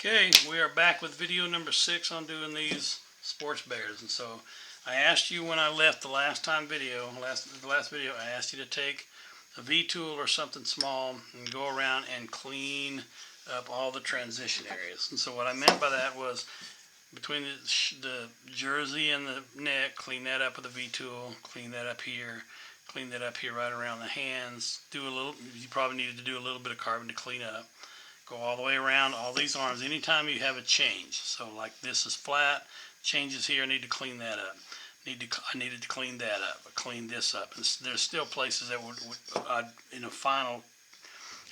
Okay, we are back with video number 6 on doing these sports bears. And so I asked you when I left the last video, I asked you to take a V-tool or something small and go around and clean up all the transition areas. And so what I meant by that was between the jersey and the neck, clean that up with a V-tool, clean that up here right around the hands. You probably needed to do a little bit of carving to clean up. Go all the way around all these arms anytime you have a change. So like this is flat, changes here, I need to clean that up. I needed to clean that up, clean this up. And there's still places that in a final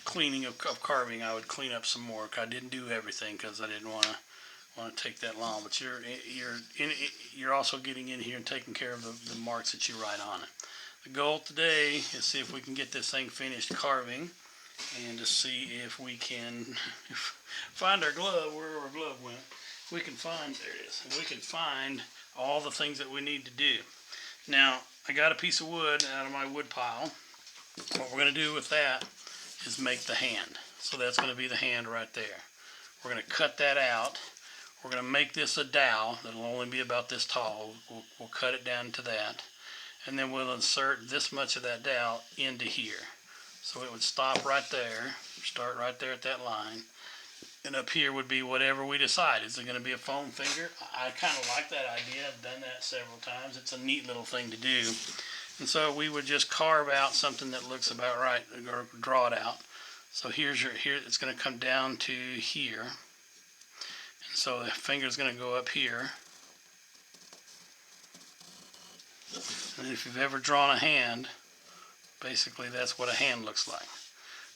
cleaning of carving, I would clean up some more. I didn't do everything because I didn't want to take that long. But you're also getting in here and taking care of the marks that you write on it. The goal today is see if we can get this thing finished carving, and to see if we can find our glove, where our glove went. We can find, there it is, we can find all the things that we need to do. Now, I got a piece of wood out of my wood pile. What we're going to do with that is make the hand. So that's going to be the hand right there. We're going to cut that out. We're going to make this a dowel that'll only be about this tall. We'll cut it down to that. And then we'll insert this much of that dowel into here. So it would stop right there, start right there at that line, and up here would be whatever we decide. Is it going to be a foam finger? I kind of like that idea. I've done that several times. It's a neat little thing to do. And so we would just carve out something that looks about right, or draw it out. So here it's going to come down to here. And so the finger is going to go up here. And if you've ever drawn a hand, basically that's what a hand looks like.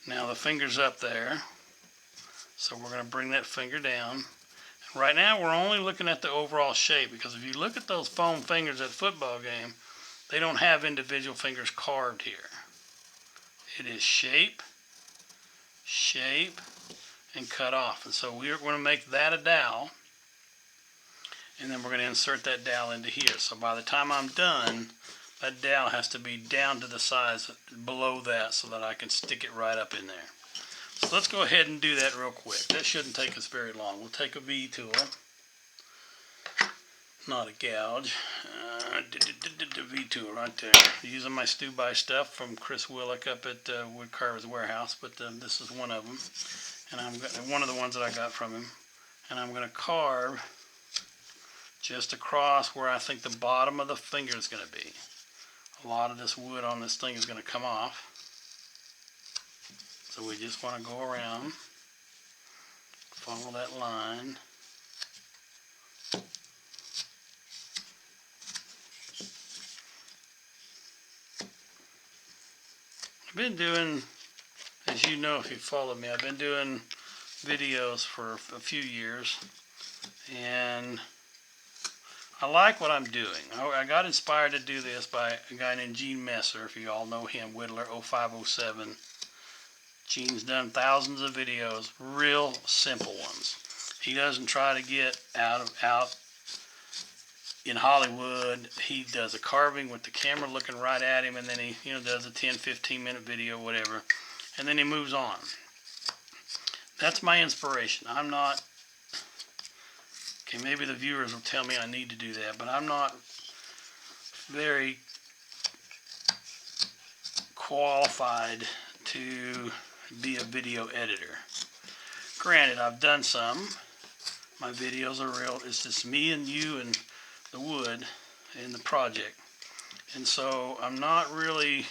Now the finger's up there, so we're going to bring that finger down. And right now we're only looking at the overall shape, because if you look at those foam fingers at a football game, they don't have individual fingers carved here. It is shape, shape, and cut off. And so we're going to make that a dowel, and then we're going to insert that dowel into here. So by the time I'm done, that dowel has to be down to the size below that so that I can stick it right up in there. So let's go ahead and do that real quick. That shouldn't take us very long. We'll take a V-tool, not a gouge. V-tool right there. Using my stew-by stuff from Chris Willick up at Woodcarver's Warehouse, but this is one of them, and one of the ones that I got from him. And I'm going to carve just across where I think the bottom of the finger is going to be. A lot of this wood on this thing is going to come off. So we just want to go around, follow that line. I've been doing, as you know if you followed me, I've been doing videos for a few years, and I like what I'm doing. I got inspired to do this by a guy named Gene Messer, if you all know him, Whittler 0507. Gene's done thousands of videos, real simple ones. He doesn't try to get out in Hollywood. He does a carving with the camera looking right at him, and then he does a 10-15 minute video, whatever, and then he moves on. That's my inspiration. I'm not, okay, maybe the viewers will tell me I need to do that, but I'm not very qualified to be a video editor. Granted, I've done some. My videos are real. It's just me and you and the wood and the project. And so I'm not really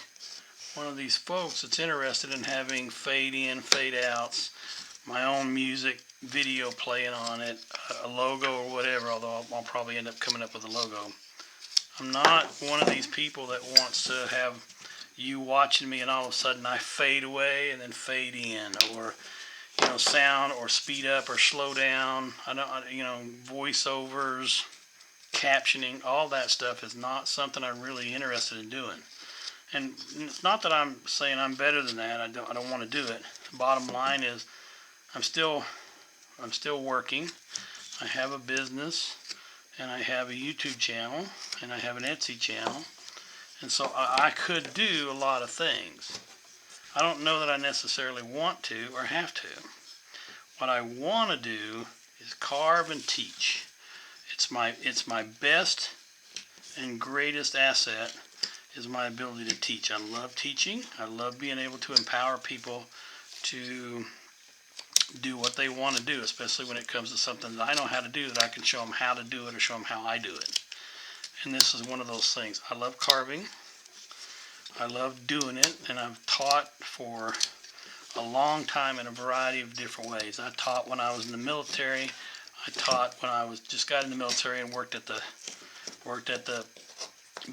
one of these folks that's interested in having fade in, fade outs, my own music video playing on it, a logo or whatever, although I'll probably end up coming up with a logo. I'm not one of these people that wants to have you watching me and all of a sudden I fade away and then fade in, or sound or speed up or slow down. I don't, voiceovers, captioning, all that stuff is not something I'm really interested in doing. And it's not that I'm saying I'm better than that. I don't want to do it. The bottom line is I'm still working. I have a business, and I have a YouTube channel, and I have an Etsy channel, and so I could do a lot of things. I don't know that I necessarily want to or have to. What I want to do is carve and teach. It's my best and greatest asset is my ability to teach. I love teaching. I love being able to empower people to do what they want to do, especially when it comes to something that I know how to do, that I can show them how to do it or show them how I do it. And this is one of those things. I love carving. I love doing it, and I've taught for a long time in a variety of different ways. I taught when I was in the military. I taught when I just got in the military and worked at the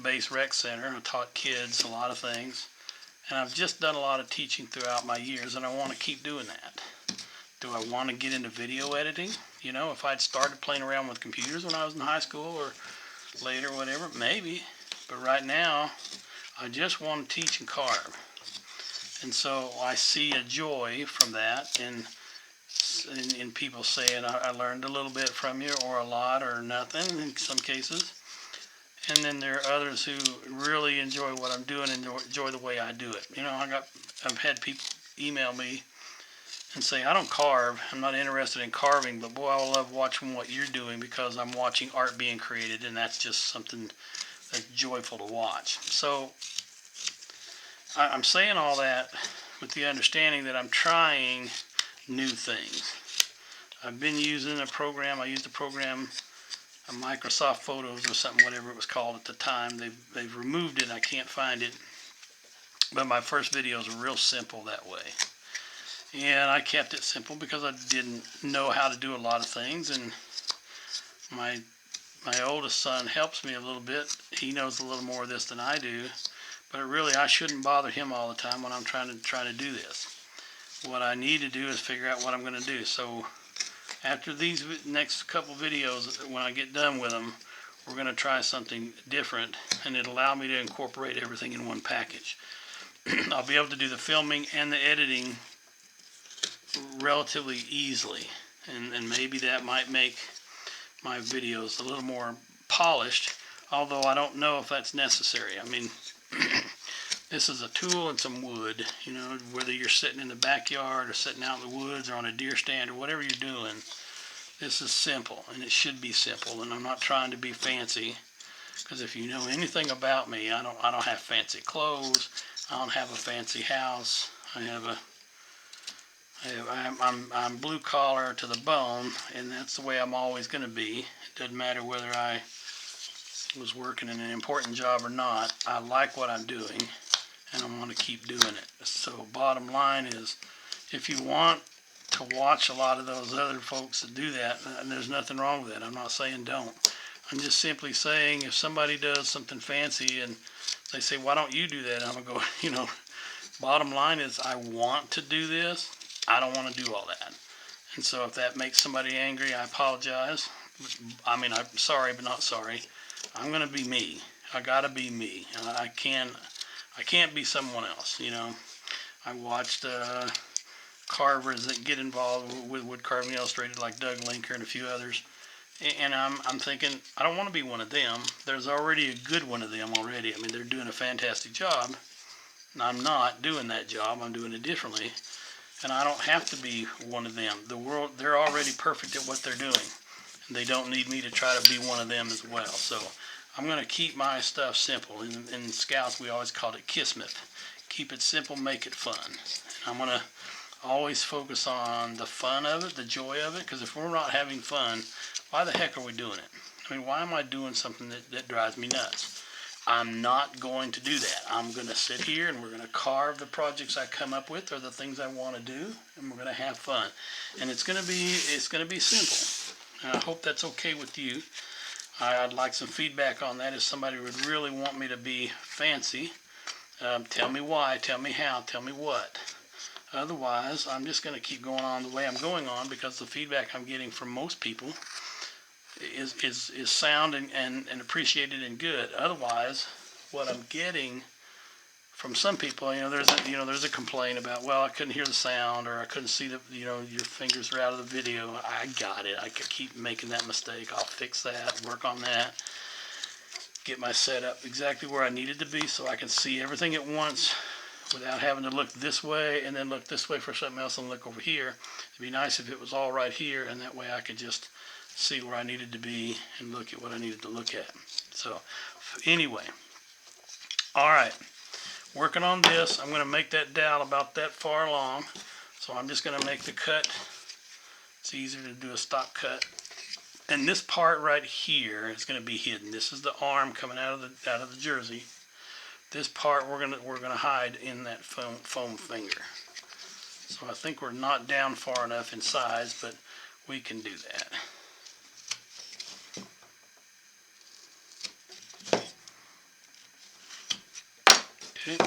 base rec center. I taught kids a lot of things, and I've just done a lot of teaching throughout my years, and I want to keep doing that. Do I want to get into video editing? You know, if I'd started playing around with computers when I was in high school or later, whatever, maybe. But right now, I just want to teach and carve. And so I see a joy from that in people saying, I learned a little bit from you, or a lot, or nothing in some cases. And then there are others who really enjoy what I'm doing and enjoy the way I do it. You know, I've had people email me and say, I don't carve, I'm not interested in carving, but boy, I love watching what you're doing because I'm watching art being created, and that's just something that's joyful to watch. So I'm saying all that with the understanding that I'm trying new things. I've been using a program, I used a program, a Microsoft Photos or something, whatever it was called at the time. They've removed it, I can't find it. But my first videos were real simple that way. And I kept it simple because I didn't know how to do a lot of things, and my oldest son helps me a little bit. He knows a little more of this than I do, but really I shouldn't bother him all the time when I'm trying to do this. What I need to do is figure out what I'm going to do. So after these next couple videos, when I get done with them, we're going to try something different, and it'll allow me to incorporate everything in one package. I'll be able to do the filming and the editing relatively easily, and maybe that might make my videos a little more polished, although I don't know if that's necessary. I mean, this is a tool and some wood, you know, whether you're sitting in the backyard or sitting out in the woods or on a deer stand or whatever you're doing, this is simple, and it should be simple. And I'm not trying to be fancy, because if you know anything about me, I don't have fancy clothes, I don't have a fancy house. I'm blue collar to the bone, and that's the way I'm always going to be. It doesn't matter whether I was working in an important job or not. I like what I'm doing, and I want to keep doing it. So bottom line is, if you want to watch a lot of those other folks that do that, and there's nothing wrong with it. I'm not saying don't. I'm just simply saying, if somebody does something fancy and they say, why don't you do that? I'm going to go, you know, bottom line is, I want to do this. I don't want to do all that. And so if that makes somebody angry, I apologize. I mean, I'm sorry, but not sorry. I'm going to be me. I got to be me. I can't be someone else, you know. I watched carvers that get involved with wood carving illustrated, like Doug Linker and a few others. And I'm thinking, I don't want to be one of them. There's already a good one of them already. I mean, they're doing a fantastic job. And I'm not doing that job. I'm doing it differently. And I don't have to be one of them. They're already perfect at what they're doing. And they don't need me to try to be one of them as well. So I'm going to keep my stuff simple. In Scouts, we always called it Kismet. Keep it simple, make it fun. And I'm going to always focus on the fun of it, the joy of it, because if we're not having fun, why the heck are we doing it? I mean, why am I doing something that drives me nuts? I'm not going to do that. I'm going to sit here and we're going to carve the projects I come up with, or the things I want to do, and we're going to have fun. And it's going to be simple. And I hope that's okay with you. I'd like some feedback on that. If somebody would really want me to be fancy, tell me why, tell me how, tell me what. Otherwise, I'm just going to keep going on the way I'm going on, because the feedback I'm getting from most people is sound and appreciated and good. Otherwise, what I'm getting from some people, there's a complaint about, well, I couldn't hear the sound, or I couldn't see your fingers are out of the video. I got it. I could keep making that mistake. I'll fix that, work on that, get my setup exactly where I need it to be so I can see everything at once without having to look this way and then look this way for something else and look over here. It'd be nice if it was all right here, and that way I could just see where I needed to be and look at what I needed to look at. So anyway, all right, working on this. I'm going to make that dowel about that far along, so I'm just going to make the cut. It's easier to do a stop cut, and this part right here is going to be hidden. This is the arm coming out of the jersey. This part we're gonna hide in that foam finger. So I think we're not down far enough in size, but we can do that. Okay,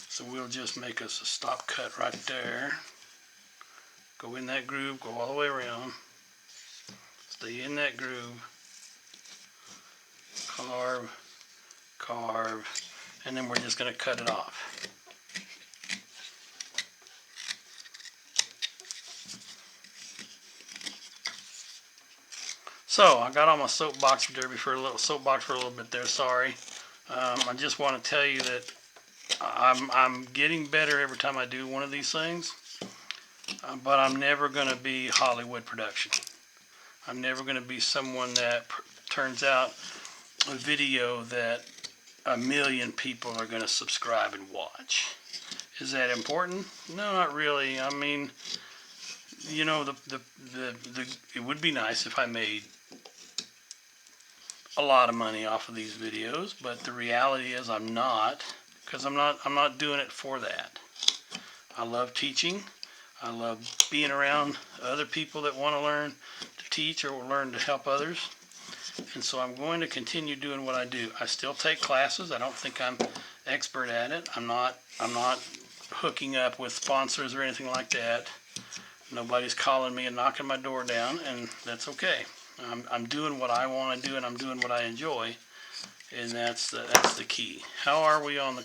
so we'll just make us a stop cut right there. Go in that groove, go all the way around. Stay in that groove. Carve, carve, and then we're just going to cut it off. So I got on my soapbox there for a little bit there. Sorry. I just want to tell you that I'm getting better every time I do one of these things, but I'm never going to be Hollywood production. I'm never going to be someone that turns out a video that 1 million people are going to subscribe and watch. Is that important? No, not really. I mean, you know, it would be nice if I made a lot of money off of these videos, but the reality is I'm not, because I'm not doing it for that. I love teaching. I love being around other people that want to learn to teach or learn to help others. And so I'm going to continue doing what I do. I still take classes. I don't think I'm expert at it. I'm not hooking up with sponsors or anything like that. Nobody's calling me and knocking my door down, and that's okay. I'm doing what I want to do, and I'm doing what I enjoy, and that's the key. How are we on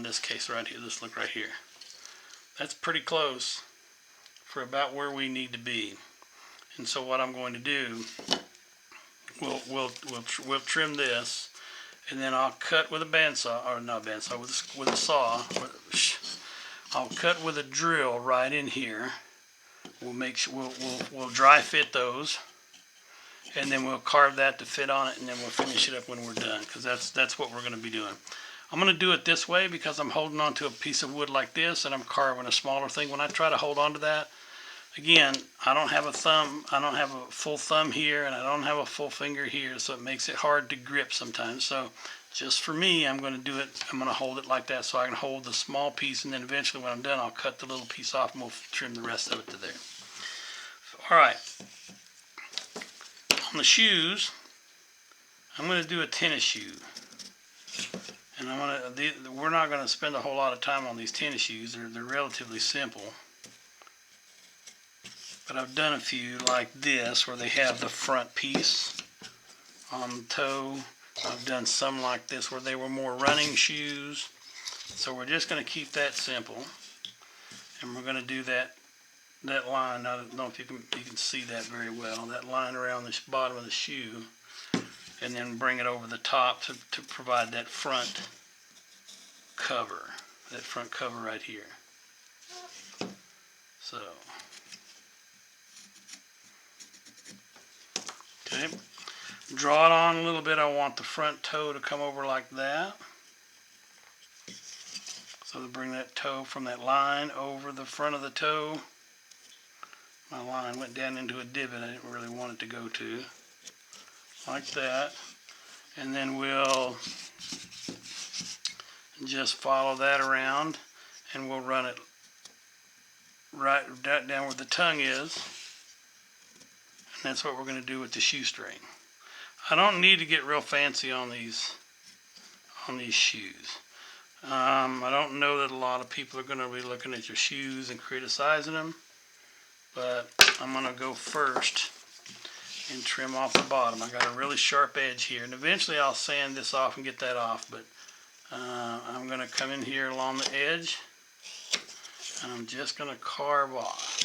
this case right here? Let's look right here. That's pretty close for about where we need to be. And so what I'm going to do, we'll trim this, and then I'll cut with a bandsaw, or not bandsaw, with a saw. I'll cut with a drill right in here. We'll make sure we'll dry fit those, and then we'll carve that to fit on it, and then we'll finish it up when we're done, because that's what we're going to be doing. I'm going to do it this way because I'm holding on to a piece of wood like this, and I'm carving a smaller thing. When I try to hold on to that, again, I don't have a thumb, I don't have a full thumb here, and I don't have a full finger here, so it makes it hard to grip sometimes. So just for me, I'm going to do it, I'm going to hold it like that so I can hold the small piece, and then eventually when I'm done, I'll cut the little piece off, and we'll trim the rest of it to there. All right. On the shoes, I'm going to do a tennis shoe. And we're not going to spend a whole lot of time on these tennis shoes. They're relatively simple. But I've done a few like this where they have the front piece on the toe. I've done some like this where they were more running shoes. So we're just going to keep that simple. And we're going to do that line. I don't know if you can see that very well. That line around the bottom of the shoe. And then bring it over the top to provide that front cover. That front cover right here. So. Okay. Draw it on a little bit. I want the front toe to come over like that. So to bring that toe from that line over the front of the toe. My line went down into a divot I didn't really want it to go to. Like that. And then we'll just follow that around, and we'll run it right down where the tongue is. And that's what we're going to do with the shoestring. I don't need to get real fancy on these shoes. I don't know that a lot of people are going to be looking at your shoes and criticizing them, but I'm going to go first and trim off the bottom. I got a really sharp edge here, and eventually I'll sand this off and get that off, but I'm going to come in here along the edge, and I'm just going to carve off.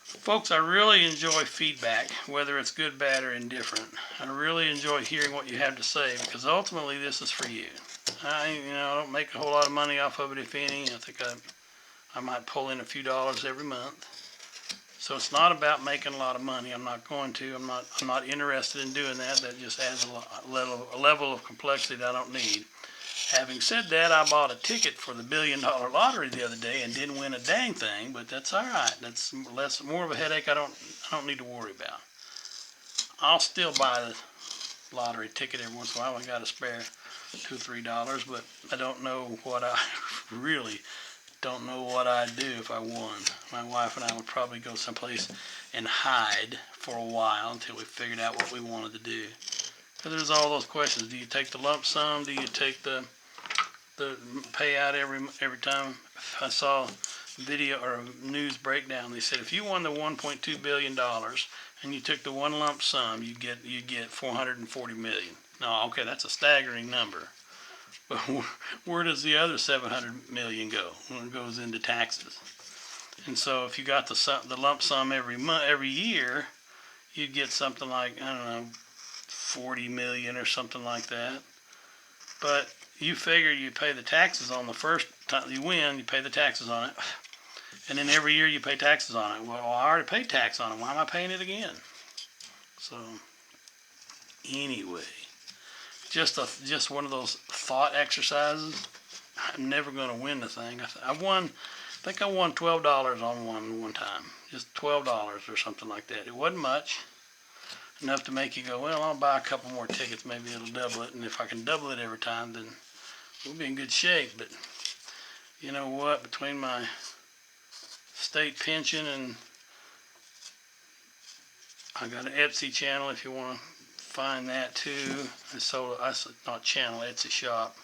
Folks, I really enjoy feedback, whether it's good, bad, or indifferent. I really enjoy hearing what you have to say, because ultimately this is for you. I don't make a whole lot of money off of it, if any. I think I might pull in a few dollars every month. So it's not about making a lot of money. I'm not going to. I'm not interested in doing that. That just adds a level of complexity that I don't need. Having said that, I bought a ticket for the $1 billion lottery the other day and didn't win a dang thing, but that's all right. That's more of a headache I don't need to worry about. I'll still buy the lottery ticket every once in a while. I got a spare $2 or $3, but I don't know what I really don't know what I'd do if I won. My wife and I would probably go someplace and hide for a while until we figured out what we wanted to do. Because there's all those questions. Do you take the lump sum? Do you take the payout every time? I saw a video or a news breakdown. They said if you won the $1.2 billion and you took the one lump sum, you get $440 million. No, okay, that's a staggering number. But where does the other $700 million go? Well, it goes into taxes. And so if you got the lump sum every year, you'd get something like, I don't know, 40 million or something like that. But you figure you pay the taxes on the first time you win, you pay the taxes on it. And then every year you pay taxes on it. Well, I already paid tax on it. Why am I paying it again? So anyway, just one of those thought exercises. I'm never going to win the thing. I think I won $12 on one time. Just $12 or something like that. It wasn't much. Enough to make you go, well, I'll buy a couple more tickets. Maybe it'll double it. And if I can double it every time, then we'll be in good shape. But you know what? Between my state pension and I got an Etsy channel if you want to find that too. Not channel, Etsy shop.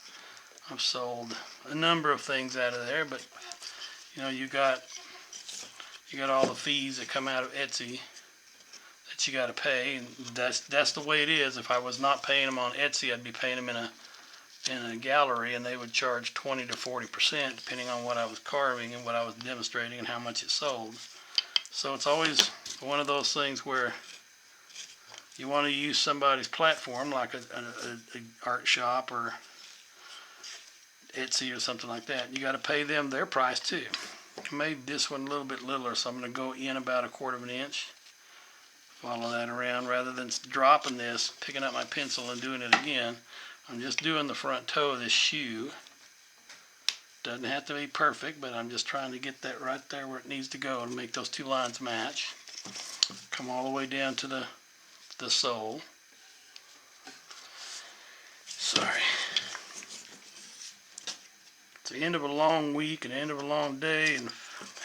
I've sold a number of things out of there, but you got all the fees that come out of Etsy that you got to pay, and that's the way it is. If I was not paying them on Etsy, I'd be paying them in a gallery, and they would charge 20 to 40% depending on what I was carving and what I was demonstrating and how much it sold. So it's always one of those things where you want to use somebody's platform, like a art shop or Etsy or something like that. You got to pay them their price too. I made this one a little bit littler, so I'm going to go in about 1/4 inch. Follow that around rather than dropping this, picking up my pencil and doing it again. I'm just doing the front toe of this shoe. Doesn't have to be perfect, but I'm just trying to get that right there where it needs to go and make those two lines match. Come all the way down to the sole. Sorry. It's the end of a long week and the end of a long day, and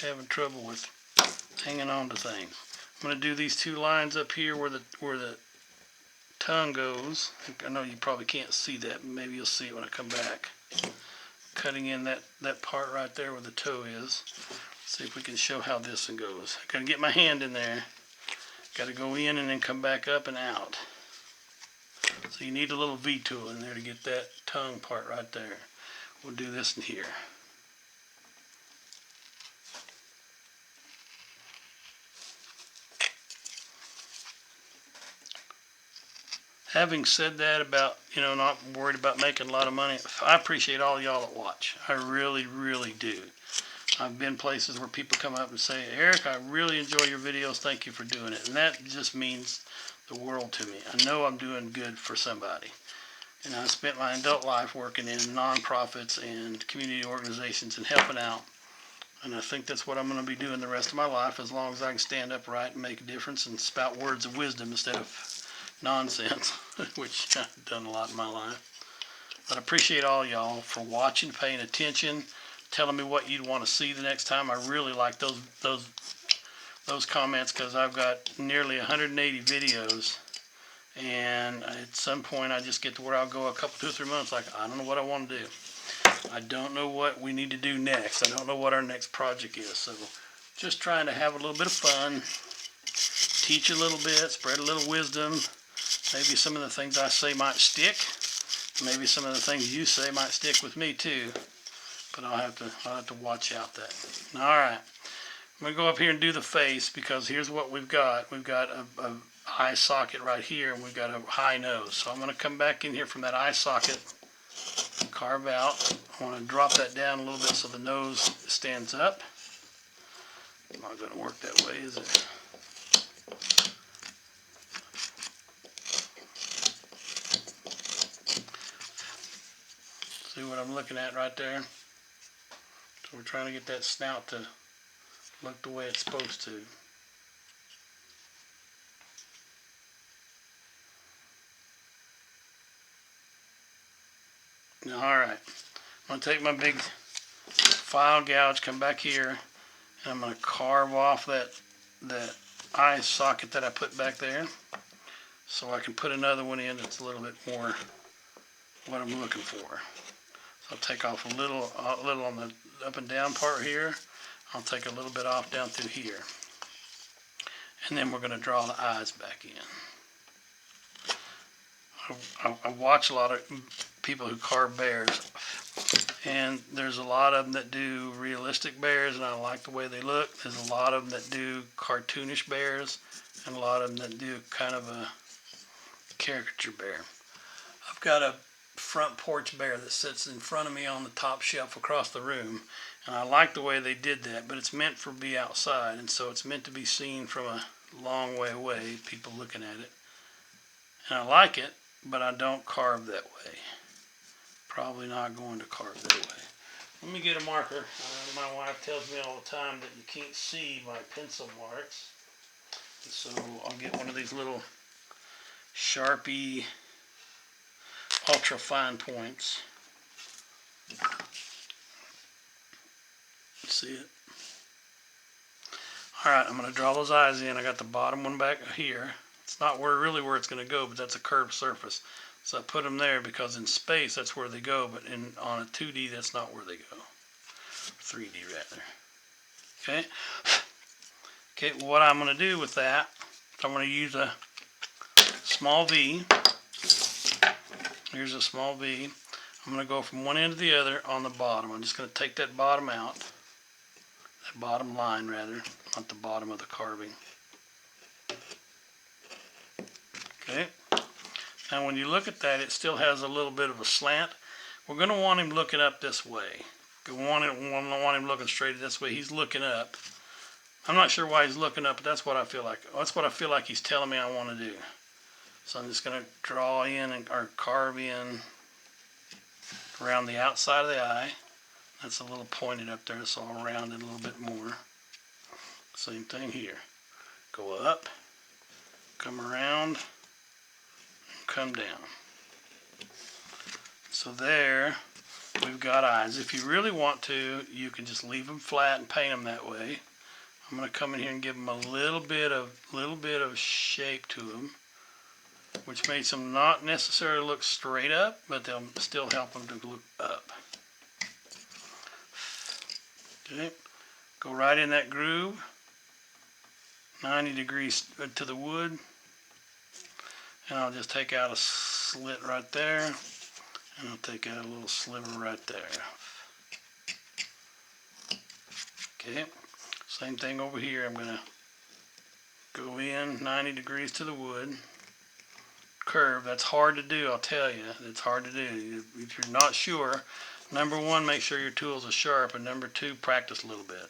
having trouble with hanging on to things. I'm going to do these two lines up here where the tongue goes. I know you probably can't see that, but maybe you'll see it when I come back. Cutting in that part right there where the toe is. See if we can show how this one goes. I gotta get my hand in there. Gotta go in and then come back up and out. So you need a little V tool in there to get that tongue part right there. We'll do this in here. Having said that about, not worried about making a lot of money, I appreciate all y'all that watch. I really, really do. I've been places where people come up and say, Eric, I really enjoy your videos. Thank you for doing it. And that just means the world to me. I know I'm doing good for somebody. And I spent my adult life working in nonprofits and community organizations and helping out. And I think that's what I'm going to be doing the rest of my life, as long as I can stand upright and make a difference and spout words of wisdom instead of nonsense, which I've done a lot in my life. But I appreciate all y'all for watching, paying attention, telling me what you'd want to see the next time. I really like those comments, because I've got nearly 180 videos, and at some point I just get to where I'll go a couple, 2 or 3 months like, I don't know what I want to do. I don't know what we need to do next. I don't know what our next project is. So just trying to have a little bit of fun, teach a little bit, spread a little wisdom. Maybe some of the things I say might stick. Maybe some of the things you say might stick with me too. But I'll have to watch out that. All right. I'm going to go up here and do the face, because here's what we've got. We've got a eye socket right here, and we've got a high nose. So I'm going to come back in here from that eye socket carve out. I want to drop that down a little bit so the nose stands up. Not going to work that way, is it? See what I'm looking at right there? So we're trying to get that snout to look the way it's supposed to. Now, alright, I'm going to take my big file gouge, come back here, and I'm going to carve off that eye socket that I put back there, so I can put another one in that's a little bit more what I'm looking for. So I'll take off a little on the up and down part here. I'll take a little bit off down through here. And then we're going to draw the eyes back in. I watch a lot of people who carve bears, and there's a lot of them that do realistic bears, and I like the way they look. There's a lot of them that do cartoonish bears, and a lot of them that do kind of a caricature bear. I've got a front porch bear that sits in front of me on the top shelf across the room, and I like the way they did that, but it's meant for be outside, and so it's meant to be seen from a long way away, people looking at it. And I like it, but I don't carve that way. Probably not going to carve that way. Let me get a marker. My wife tells me all the time that you can't see my pencil marks, and so I'll get one of these little Sharpie ultra fine points. See it? Alright, I'm going to draw those eyes in. I got the bottom one back here. It's not really where it's going to go, but that's a curved surface. So I put them there because in space that's where they go, but on a 2D that's not where they go. 3D rather. Okay? Okay, what I'm going to do with that, I'm going to use a small V. Here's a small V. I'm going to go from one end to the other on the bottom. I'm just going to take that bottom out. That bottom line, rather. Not the bottom of the carving. Okay. Now when you look at that, it still has a little bit of a slant. We're going to want him looking up this way. We want him looking straight this way. He's looking up. I'm not sure why he's looking up, but that's what I feel like. That's what I feel like he's telling me I want to do. So I'm just going to draw in or carve in around the outside of the eye. That's a little pointed up there, so I'll round it a little bit more. Same thing here. Go up, come around, and come down. So there, we've got eyes. If you really want to, you can just leave them flat and paint them that way. I'm going to come in here and give them a little bit of shape to them, which makes them not necessarily look straight up, but they'll still help them to look up. Okay, go right in that groove, 90 degrees to the wood, and I'll just take out a slit right there, and I'll take out a little sliver right there. Okay, same thing over here. I'm going to go in 90 degrees to the wood. Curve, that's hard to do, I'll tell you. It's hard to do. If you're not sure, number one, make sure your tools are sharp, and number two, practice a little bit.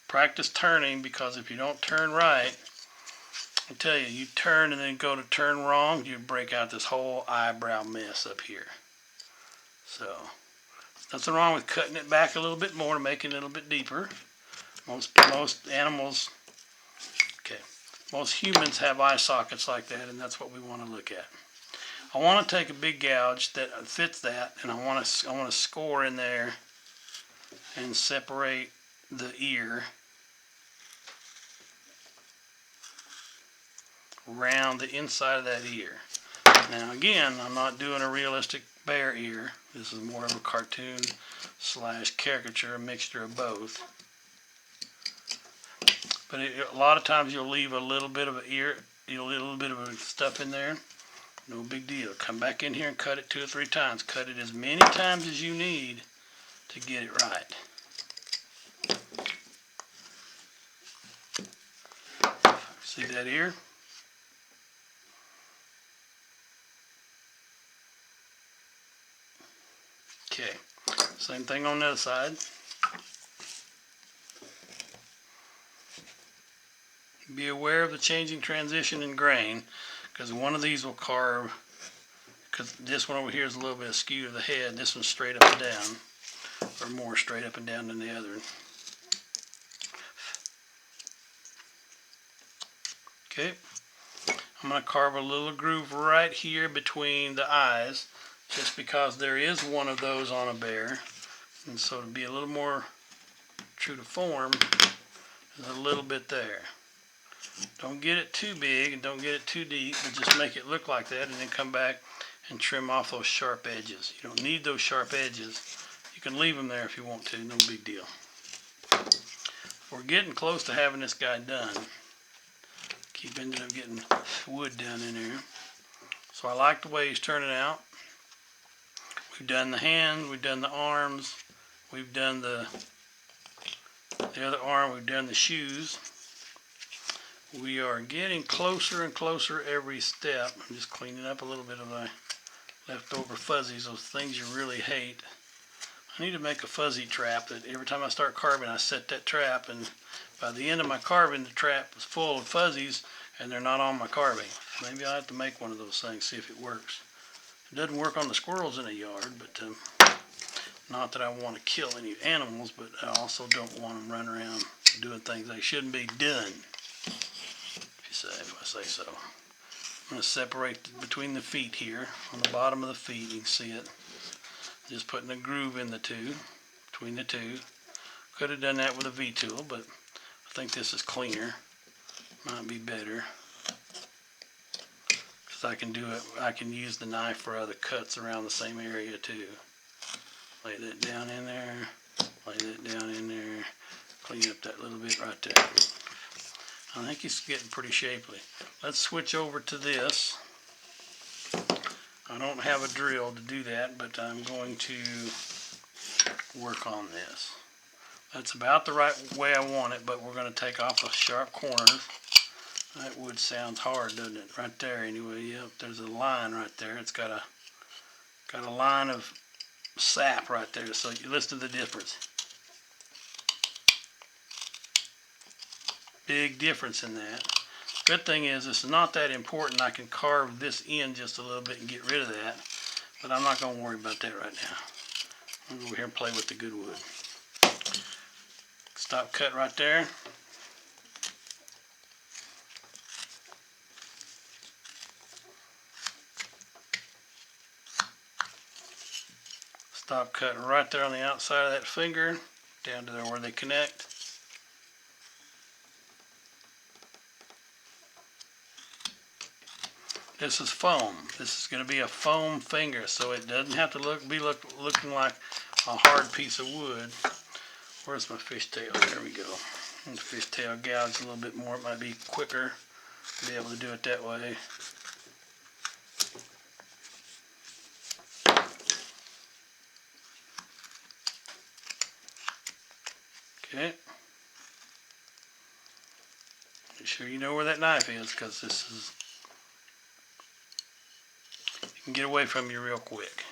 Practice turning, because if you don't turn right, I'll tell you, you turn and then go to turn wrong, you break out this whole eyebrow mess up here. So, nothing wrong with cutting it back a little bit more to make it a little bit deeper. Most animals, okay, most humans have eye sockets like that, and that's what we want to look at. I want to take a big gouge that fits that, and I want to score in there and separate the ear around the inside of that ear. Now again, I'm not doing a realistic bear ear. This is more of a cartoon / caricature, a mixture of both. But a lot of times you'll leave a little bit of an ear, a little bit of stuff in there. No big deal. Come back in here and cut it 2 or 3 times. Cut it as many times as you need to get it right. See that ear? Same thing on the other side. Be aware of the changing transition in grain, because one of these will carve, because this one over here is a little bit askew to the head. This one's straight up and down, or more straight up and down than the other. Okay, I'm going to carve a little groove right here between the eyes, just because there is one of those on a bear, and so to be a little more true to form, there's a little bit there. Don't get it too big and don't get it too deep, but just make it look like that, and then come back and trim off those sharp edges. You don't need those sharp edges. You can leave them there if you want to, no big deal. We're getting close to having this guy done. Keep ending up getting wood down in there. So I like the way he's turning out. We've done the hands, we've done the arms, we've done the other arm, we've done the shoes. We are getting closer and closer every step. I'm just cleaning up a little bit of my leftover fuzzies, those things you really hate. I need to make a fuzzy trap that every time I start carving, I set that trap, and by the end of my carving, the trap is full of fuzzies and they're not on my carving. Maybe I'll have to make one of those things, see if it works. It doesn't work on the squirrels in the yard, but not that I want to kill any animals, but I also don't want them running around doing things they shouldn't be done. If I say so. I'm going to separate between the feet here. On the bottom of the feet, you can see it. Just putting a groove in the two, between the two. Could have done that with a V-tool, but I think this is cleaner. Might be better. Because I can do it, I can use the knife for other cuts around the same area too. Lay that down in there, lay that down in there, clean up that little bit right there. I think it's getting pretty shapely. Let's switch over to this. I don't have a drill to do that, but I'm going to work on this. That's about the right way I want it, but we're going to take off the sharp corners. That wood sounds hard, doesn't it? Right there anyway. Yep, there's a line right there. It's got a line of sap right there, so you listen to the difference. Big difference in that. Good thing is it's not that important. I can carve this in just a little bit and get rid of that, but I'm not going to worry about that right now. I'm going to go over here and play with the good wood. Stop cut right there. Stop cutting right there on the outside of that finger, down to there where they connect. This is foam. This is going to be a foam finger, so it doesn't have to looking like a hard piece of wood. Where's my fishtail? There we go. And the fishtail gouge a little bit more. It might be quicker to be able to do it that way. Okay. Make sure you know where that knife is, because this is, it can get away from you real quick.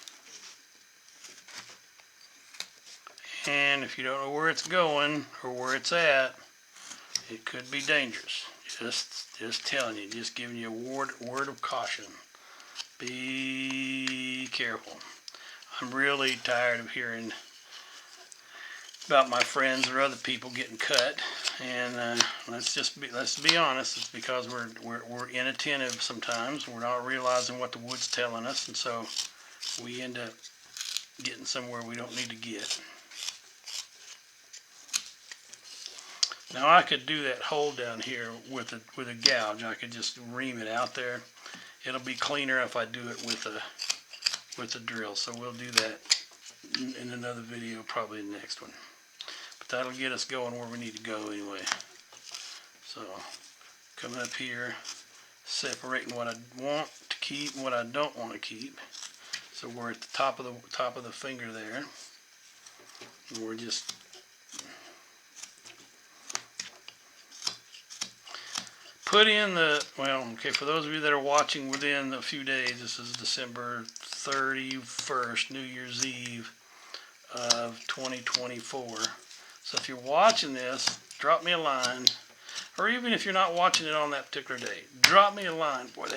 And if you don't know where it's going or where it's at, it could be dangerous. Just telling you, just giving you a word of caution. Be careful. I'm really tired of hearing about my friends or other people getting cut, and let's be honest. It's because we're inattentive sometimes. We're not realizing what the wood's telling us, and so we end up getting somewhere we don't need to get. Now I could do that hole down here with a gouge. I could just ream it out there. It'll be cleaner if I do it with a drill. So we'll do that in another video, probably the next one. But that'll get us going where we need to go anyway. So coming up here, separating what I want to keep and what I don't want to keep. So we're at the top of the finger there, and we're just put in the, well, okay, for those of you that are watching within a few days, this is December 31st, New Year's Eve. of 2024. So if you're watching this, drop me a line, or even if you're not watching it on that particular day, drop me a line. Boy,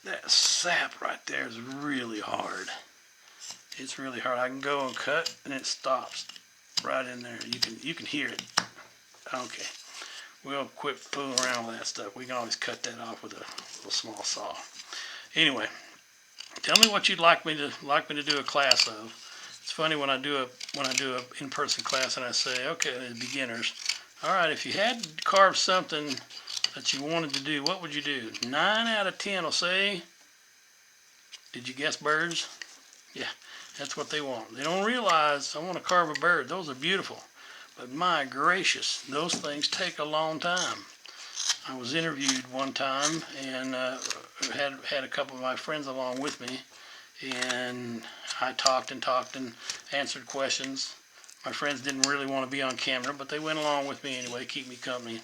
that sap right there is really hard. It's really hard. I can go and cut, and it stops right in there. You can hear it. Okay, we'll quit fooling around with that stuff. We can always cut that off with a little small saw. Anyway, tell me what you'd like me to do a class of. It's funny when I do a in-person class and I say, okay, beginners. All right, if you had to carve something that you wanted to do, what would you do? 9 out of 10 will say, did you guess birds? Yeah, that's what they want. They don't realize I want to carve a bird. Those are beautiful. But my gracious, those things take a long time. I was interviewed one time and had a couple of my friends along with me, and I talked and answered questions. My friends didn't really want to be on camera, but they went along with me anyway, keep me company.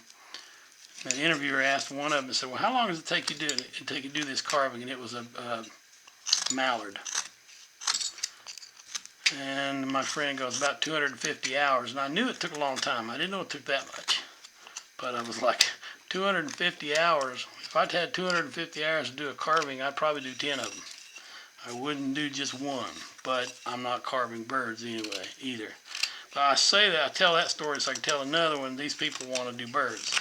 And the interviewer asked one of them and said, well, how long does it take you to do this carving? And it was a mallard. And my friend goes, about 250 hours. And I knew it took a long time. I didn't know it took that much. But I was like, 250 hours. If I'd had 250 hours to do a carving, I'd probably do 10 of them. I wouldn't do just one, but I'm not carving birds anyway, either. But I say that, I tell that story so I can tell another one. These people want to do birds.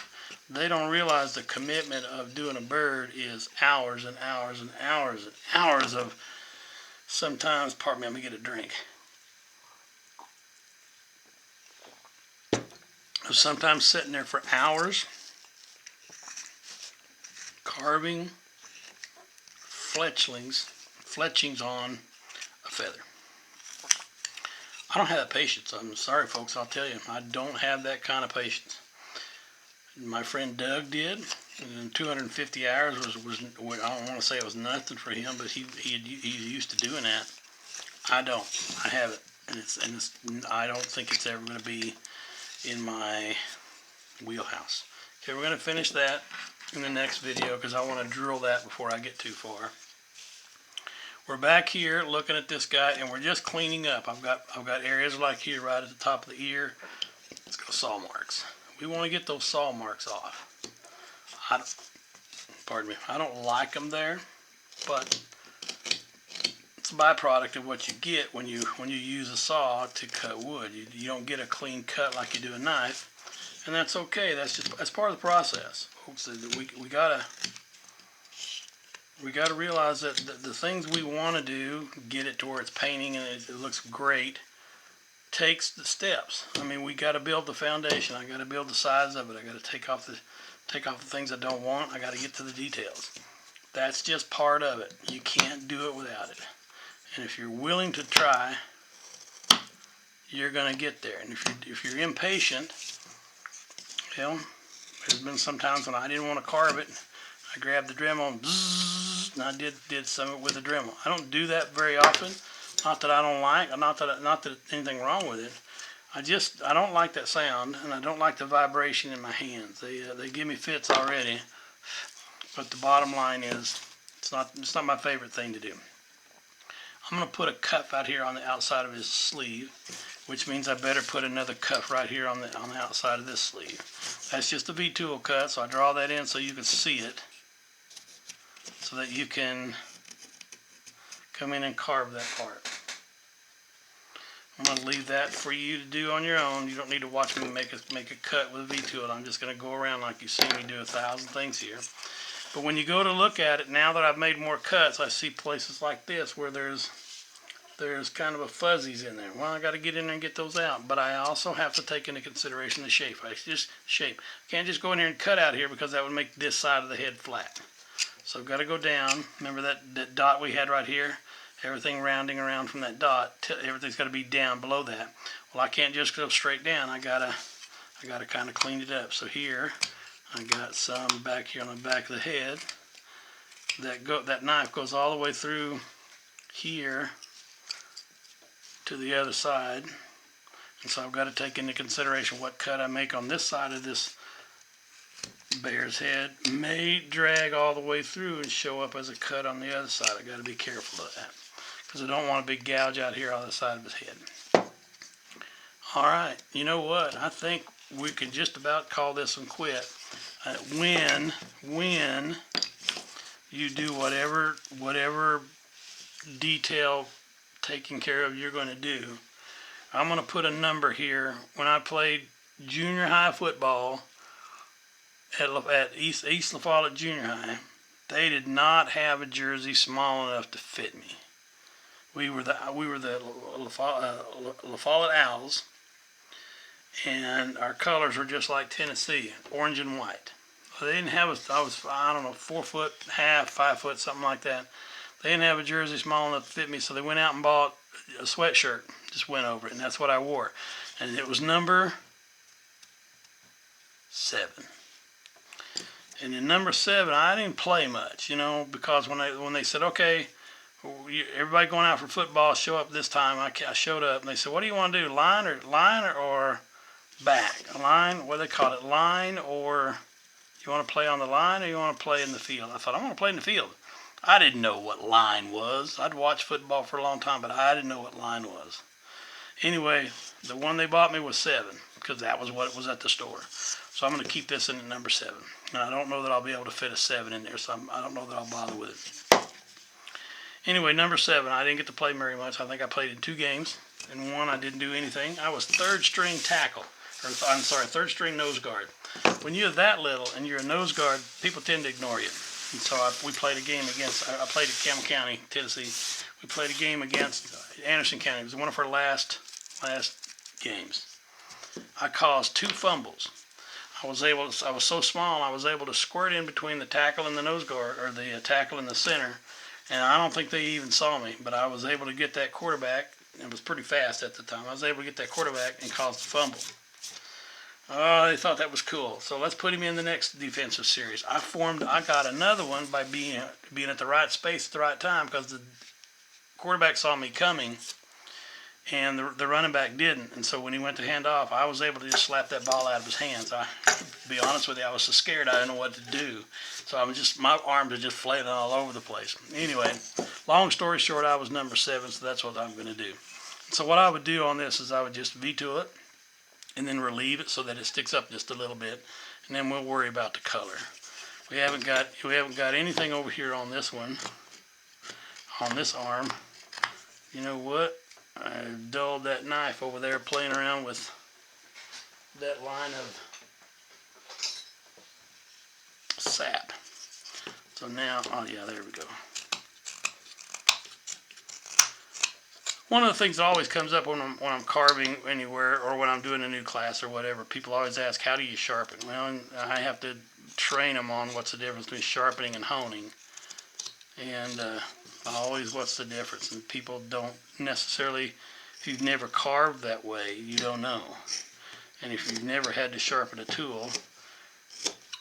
They don't realize the commitment of doing a bird is hours and hours and hours and hours of sometimes, pardon me, I'm going to get a drink. Of sometimes sitting there for hours, carving fletchings on a feather. I don't have that patience. I'm sorry, folks, I'll tell you. I don't have that kind of patience. My friend Doug did, and 250 hours was I don't want to say it was nothing for him, but he's used to doing that. I don't. I have it, and I don't think it's ever going to be in my wheelhouse. Okay, we're going to finish that in the next video because I want to drill that before I get too far. We're back here looking at this guy, and we're just cleaning up. I've got areas like here right at the top of the ear. Let's go saw marks. We want to get those saw marks off. Pardon me. I don't like them there, but it's a byproduct of what you get when you use a saw to cut wood. You don't get a clean cut like you do a knife, and that's okay. That's part of the process, folks. We gotta realize that the things we want to do, get it to where it's painting and it looks great, takes the steps. I mean, we got to build the foundation. I got to build the sides of it. I got to take off the things I don't want. I got to get to the details. That's just part of it. You can't do it without it. And if you're willing to try, you're gonna get there. And if you're impatient, well, there's been some times when I didn't want to carve it. I grabbed the Dremel and bzzz, and I did some of it with the Dremel. I don't do that very often. Not that I don't like, not that anything wrong with it. I don't like that sound, and I don't like the vibration in my hands. They give me fits already. But the bottom line is, it's not my favorite thing to do. I'm going to put a cuff out here on the outside of his sleeve, which means I better put another cuff right here on the outside of this sleeve. That's just a V-tool cut, so I draw that in so you can see it, so that you can come in and carve that part. I'm going to leave that for you to do on your own. You don't need to watch me make a cut with a V-tool. I'm just going to go around like you see me do 1,000 things here. But when you go to look at it, now that I've made more cuts, I see places like this where there's kind of a fuzzies in there. Well, I got to get in there and get those out. But I also have to take into consideration the shape. I can't just go in here and cut out here because that would make this side of the head flat. So I've got to go down. Remember that dot we had right here? Everything rounding around from that dot, everything's got to be down below that. Well, I can't just go straight down. I gotta kind of clean it up. So here, I got some back here on the back of the head. That knife goes all the way through here to the other side, and so I've got to take into consideration what cut I make on this side of this bear's head may drag all the way through and show up as a cut on the other side. I got to be careful of that. because I don't want a big gouge out here on the side of his head. All right, you know what? I think we can just about call this one quit. When you do whatever detail taking care of you're going to do, I'm going to put a number here. When I played junior high football at East La Follette Junior High, they did not have a jersey small enough to fit me. We were the La Follette Owls, and our colors were just like Tennessee, orange and white. They didn't have I don't know, 4.5 feet, 5 foot, something like that. They didn't have a jersey small enough to fit me, so they went out and bought a sweatshirt, just went over it, and that's what I wore. And it was number 7. And in number 7, I didn't play much, because when they said, okay, everybody going out for football, show up this time, I showed up, and they said, what do you want to do, line or back? A line, what do they call it, line, or you want to play on the line, or you want to play in the field? I thought, I want to play in the field. I didn't know what line was. I'd watched football for a long time, but I didn't know what line was. Anyway, the one they bought me was 7, because that was what it was at the store. So I'm going to keep this in at number 7. And I don't know that I'll be able to fit a 7 in there, so I don't know that I'll bother with it. Anyway, number 7, I didn't get to play very much. I think I played in 2 games. In one, I didn't do anything. I was 3rd string tackle. I'm sorry, 3rd string nose guard. When you're that little and you're a nose guard, people tend to ignore you. And so we played a game against, I played at Campbell County, Tennessee. We played a game against Anderson County. It was one of our last games. I caused 2 fumbles. I was so small, I was able to squirt in between the tackle and the nose guard, or the tackle and the center. And I don't think they even saw me, but I was able to get that quarterback. It was pretty fast at the time. I was able to get that quarterback and cause the fumble. Oh, they thought that was cool. So let's put him in the next defensive series. I got another one by being at the right space at the right time, because the quarterback saw me coming and the running back didn't. And so when he went to hand off, I was able to just slap that ball out of his hands. To be honest with you, I was so scared I didn't know what to do. So my arms are just flailing all over the place. Anyway, long story short, I was number 7, so that's what I'm going to do. So what I would do on this is I would just V-tool it, and then relieve it so that it sticks up just a little bit, and then we'll worry about the color. We haven't got anything over here on this one, on this arm. You know what? I dulled that knife over there playing around with that line of sap. So now, oh yeah, there we go. One of the things that always comes up when I'm carving anywhere, or when I'm doing a new class or whatever, people always ask, how do you sharpen? Well, I have to train them on what's the difference between sharpening and honing. And always, what's the difference? And people don't necessarily, if you've never carved that way, you don't know. And if you've never had to sharpen a tool,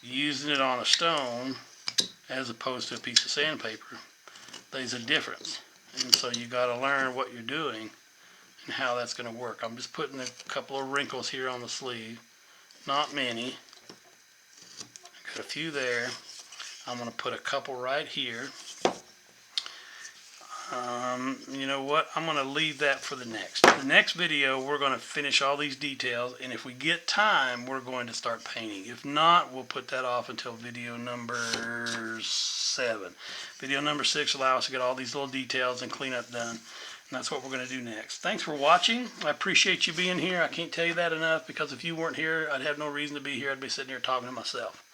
using it on a stone as opposed to a piece of sandpaper, there's a difference. And so you got to learn what you're doing and how that's going to work. I'm just putting a couple of wrinkles here on the sleeve. Not many. I got a few there. I'm going to put a couple right here. You know what? I'm going to leave that for the next. The next video, we're going to finish all these details, and if we get time, we're going to start painting. If not, we'll put that off until video number 7. Video number 6 will allow us to get all these little details and cleanup done, and that's what we're going to do next. Thanks for watching. I appreciate you being here. I can't tell you that enough, because if you weren't here, I'd have no reason to be here. I'd be sitting here talking to myself.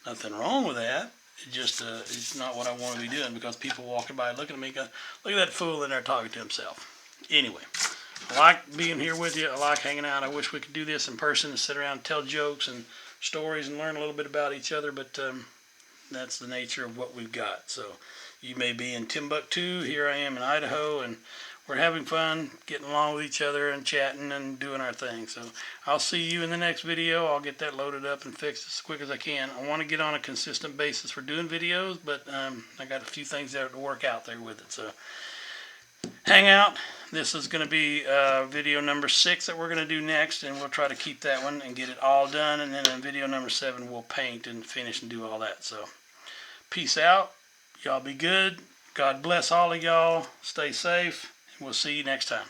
Nothing wrong with that. It just it's not what I want to be doing, because people walking by looking at me go, look at that fool in there talking to himself. Anyway, I like being here with you. I like hanging out. I wish we could do this in person and sit around and tell jokes and stories and learn a little bit about each other, but that's the nature of what we've got. So you may be in Timbuktu, here I am in Idaho, and we're having fun getting along with each other and chatting and doing our thing. So I'll see you in the next video. I'll get that loaded up and fixed as quick as I can. I want to get on a consistent basis for doing videos, but I got a few things there to work out there with it. So hang out. This is going to be video number 6 that we're going to do next, and we'll try to keep that one and get it all done. And then in video number 7, we'll paint and finish and do all that. So peace out. Y'all be good. God bless all of y'all. Stay safe, and we'll see you next time.